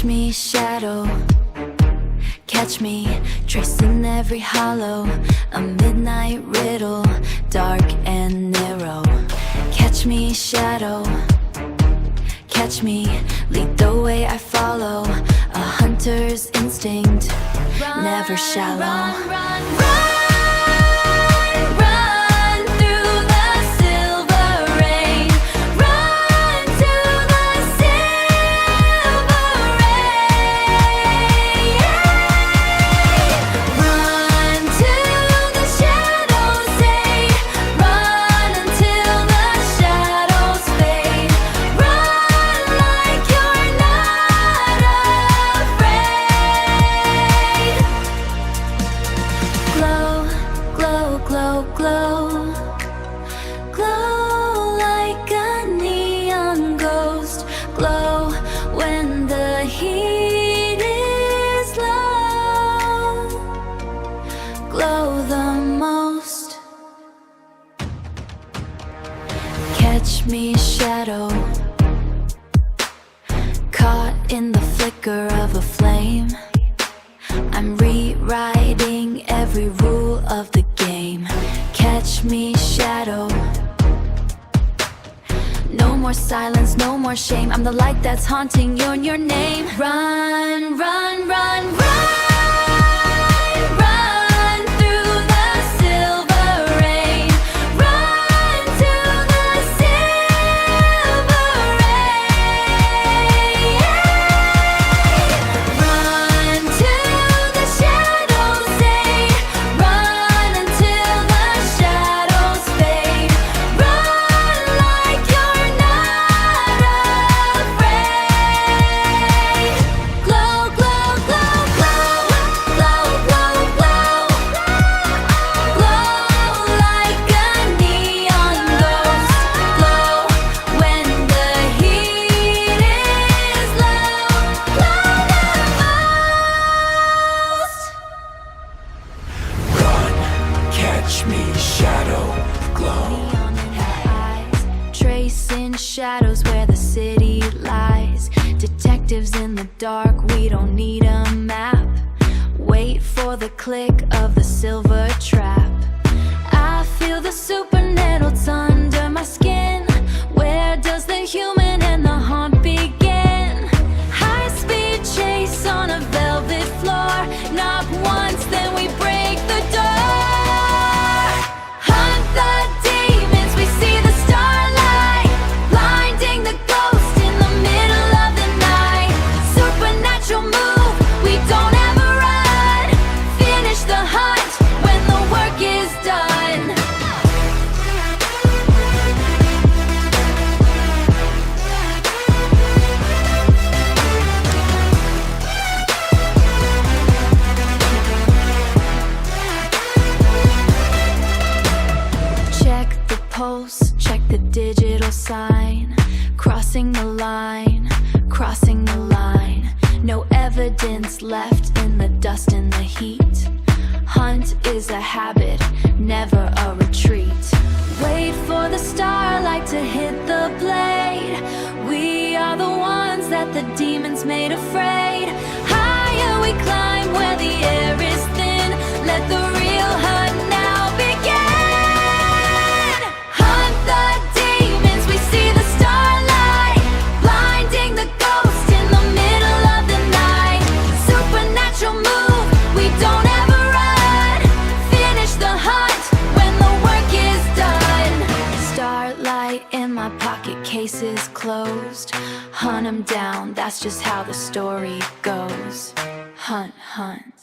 Catch me, shadow. Catch me, tracing every hollow. A midnight riddle, dark and narrow. Catch me, shadow. Catch me, lead the way I follow. A hunter's instinct, never shallow. Run, run, run. Catch me, shadow. Caught in the flicker of a flame. I'm rewriting every rule of the game. Catch me, shadow. No more silence, no more shame. I'm the light that's haunting you and your name. Run, run, run, run. Catch me, shadow, glow. Neon in her eyes, tracing shadows where the city lies. Detectives in the dark, we don't need a map. Wait for the click of the silver trap. I feel the supernails under my skin. Where does the human and the haunt begin? High-speed chase on a velvet floor. Knock once, then we break the door. Check the digital sign. Crossing the line, crossing the line. No evidence left in the dust and the heat. Hunt is a habit, never a retreat. Wait for the starlight to hit the blade. We are the ones that the demons made afraid. Higher we climb where the air is thin. Let the real hunt now begin. Cases closed. Hunt 'em down, that's just how the story goes. Hunt, hunt.